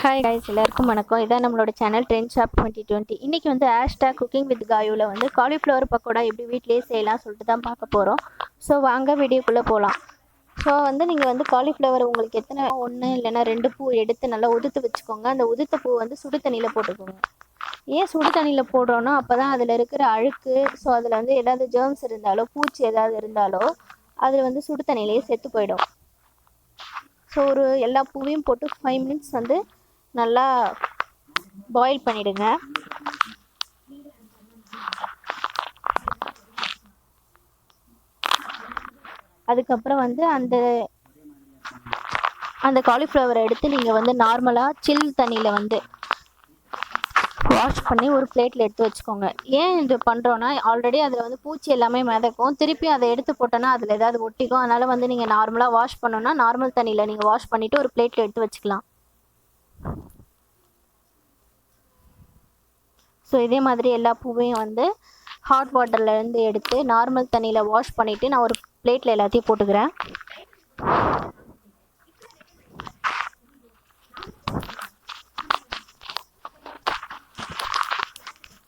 Hi guys, எல்லாருக்கும் வணக்கம். இதான் நம்மளோட சேனல் ட்ரெண்ட் ஷாப் 2020. இன்றைக்கி வந்து குக்கிங் வித் காயுவில் வந்து காலிஃப்ளவர் பக்கோடா எப்படி வீட்டிலேயே செய்யலாம் சொல்லிட்டு தான் பார்க்க போகிறோம். ஸோ வாங்க வீடியோக்குள்ளே போகலாம். ஸோ வந்து நீங்கள் வந்து காலிஃப்ளவர் உங்களுக்கு எத்தனை 1 இல்லைன்னா 2 பூ எடுத்து நல்லா உதுத்து வச்சுக்கோங்க. அந்த உதுத்த பூ வந்து சுடு தண்ணியில் போட்டுக்கோங்க. ஏன் சுடு தண்ணியில் போடுறோன்னா அப்போ தான் அதில் இருக்கிற அழுக்கு, ஸோ அதில் வந்து ஏதாவது ஜேர்ம்ஸ் இருந்தாலோ பூச்சி ஏதாவது இருந்தாலோ அதில் வந்து சுடு தண்ணியிலேயே செத்து போயிடும். ஸோ எல்லா பூவையும் போட்டு 5 மினிட்ஸ் வந்து நல்லா பாயில் பண்ணிடுங்க. அதுக்கப்புறம் வந்து அந்த காலிஃப்ளவரை எடுத்து நீங்கள் வந்து நார்மலாக சில் தண்ணியில் வந்து வாஷ் பண்ணி ஒரு பிளேட்டில் எடுத்து வச்சுக்கோங்க. ஏன் இது பண்ணுறோன்னா, ஆல்ரெடி அதில் வந்து பூச்சி எல்லாமே மிதக்கும். திருப்பி அதை எடுத்து போட்டோன்னா அதில் ஏதாவது ஒட்டிக்கும். அதனால் வந்து நீங்கள் நார்மலாக வாஷ் பண்ணோன்னா நார்மல் தண்ணியில் நீங்கள் வாஷ் பண்ணிவிட்டு ஒரு பிளேட்டில் எடுத்து வச்சுக்கலாம். ஸோ இதே மாதிரி எல்லா பூவையும் வந்து ஹாட் வாட்டர்லேருந்து எடுத்து நார்மல் தண்ணியில் வாஷ் பண்ணிவிட்டு நான் ஒரு பிளேட்டில் எல்லாத்தையும் போட்டுக்கிறேன்.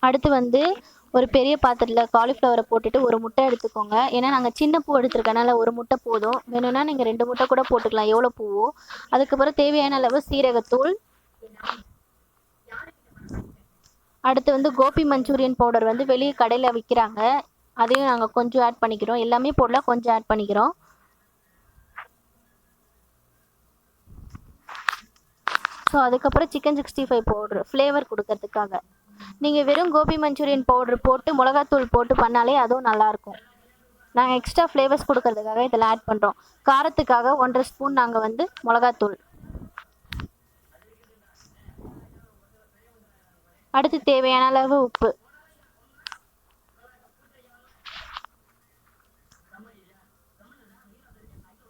அடுத்து வந்து ஒரு பெரிய பாத்திரத்தில் காலிஃப்ளவரை போட்டுட்டு ஒரு முட்டை எடுத்துக்கோங்க. ஏன்னா நாங்கள் சின்ன பூ எடுத்துருக்கனால ஒரு முட்டை போதும். வேணும்னா நீங்கள் 2 முட்டை கூட போட்டுக்கலாம், எவ்வளோ பூவோ. அதுக்கப்புறம் தேவையான அளவு சீரகத்தூள். அடுத்து வந்து கோபி மஞ்சூரியன் பவுடர் வந்து வெளியே கடையில் விற்கிறாங்க, அதையும் நாங்கள் கொஞ்சம் ஆட் பண்ணிக்கிறோம். எல்லாமே போடலாம், கொஞ்சம் ஆட் பண்ணிக்கிறோம். ஸோ அதுக்கப்புறம் சிக்கன் 65 பவுடர் ஃப்ளேவர் கொடுக்கறதுக்காக. நீங்கள் வெறும் கோபி மஞ்சூரியன் பவுடர் போட்டு மிளகாத்தூள் போட்டு பண்ணாலே அதுவும் நல்லாயிருக்கும். நாங்கள் எக்ஸ்ட்ரா ஃப்ளேவர்ஸ் கொடுக்கறதுக்காக இதில் ஆட் பண்ணுறோம். காரத்துக்காக 1.5 ஸ்பூன் நாங்கள் வந்து மிளகாத்தூள். அடுத்து தேவையான அளவு உப்பு.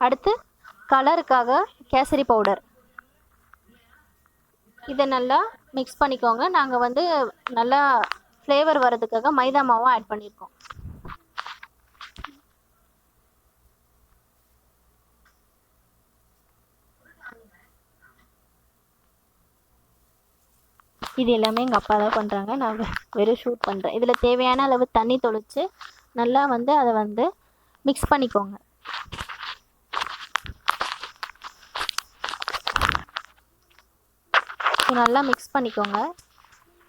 அடுத்து கலருக்காக கேசரி பவுடர். இதை நல்லா மிக்ஸ் பண்ணிக்கோங்க. நாங்கள் வந்து நல்லா ஃப்ளேவர் வர்றதுக்காக மைதா மாவும் ஆட் பண்ணியிருக்கோம். இது எல்லாமே எங்கள் அப்பா தான் பண்ணுறாங்க, நான் வெறும் ஷூட் பண்ணுறேன். இதில் தேவையான அளவு தண்ணி தொளிச்சு நல்லா வந்து அதை வந்து மிக்ஸ் பண்ணிக்கோங்க. நல்லா மிக்ஸ் பண்ணிக்கோங்க.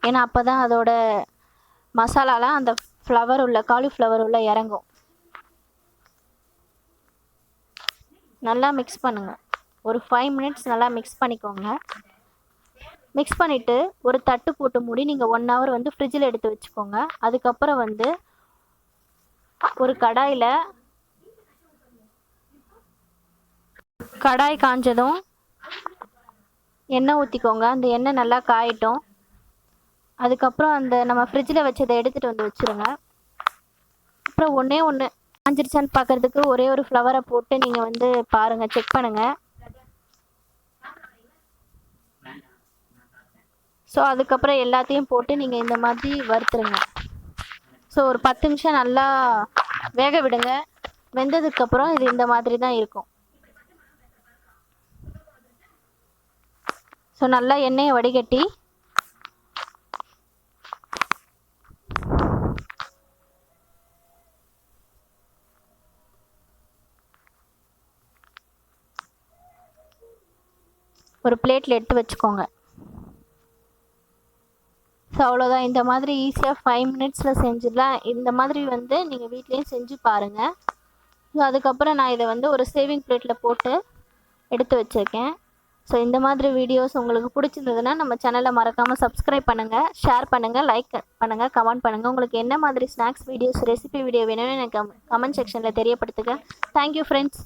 ஏன்னா அப்போ தான் அதோட மசாலாலாம் அந்த காலிஃப்ளவர் உள்ள இறங்கும். நல்லா மிக்ஸ் பண்ணுங்கள். ஒரு 5 மினிட்ஸ் நல்லா மிக்ஸ் பண்ணிக்கோங்க. மிக்ஸ் பண்ணிவிட்டு ஒரு தட்டு போட்டு மூடி நீங்கள் 1 hour வந்து ஃப்ரிட்ஜில் எடுத்து வச்சுக்கோங்க. அதுக்கப்புறம் வந்து ஒரு கடாய் காஞ்சதும் எண்ணெய் ஊற்றிக்கோங்க. அந்த எண்ணெய் நல்லா காயட்டும். அதுக்கப்புறம் நம்ம ஃப்ரிட்ஜில் வச்சதை எடுத்துகிட்டு வந்து வச்சுருங்க. அப்புறம் ஒன்று காஞ்சிருச்சான்னு பார்க்குறதுக்கு ஒரே ஒரு ஃப்ளவரை போட்டு நீங்கள் வந்து பாருங்கள், செக் பண்ணுங்கள். ஸோ அதுக்கப்புறம் எல்லாத்தையும் போட்டு நீங்கள் இந்த மாதிரி வறுத்துருங்க. ஸோ ஒரு 10 நிமிஷம் நல்லா வேக விடுங்க. வெந்ததுக்கப்புறம் இது இந்த மாதிரி தான் இருக்கும். ஸோ நல்லா எண்ணெயை வடிகட்டி ஒரு பிளேட்டில் எடுத்து வச்சுக்கோங்க. ஸோ அவ்வளோதான். இந்த மாதிரி ஈஸியாக 5 மினிட்ஸில் செஞ்சிடலாம். இந்த மாதிரி வந்து நீங்கள் வீட்லேயும் செஞ்சு பாருங்கள். ஸோ அதுக்கப்புறம் நான் இதை வந்து ஒரு சேவிங் பிளேட்டில் போட்டு எடுத்து வச்சுருக்கேன். ஸோ இந்த மாதிரி வீடியோஸ் உங்களுக்கு பிடிச்சிருந்ததுன்னா நம்ம சேனலை மறக்காமல் சப்ஸ்கிரைப் பண்ணுங்கள், ஷேர் பண்ணுங்கள், லைக் பண்ணுங்கள், கமெண்ட் பண்ணுங்கள். உங்களுக்கு என்ன மாதிரி ஸ்நாக்ஸ் வீடியோஸ், ரெசிபி வீடியோ வேணும்னு எனக்கு கமெண்ட் செக்ஷனில் தெரியப்படுத்துங்க. Thank you friends.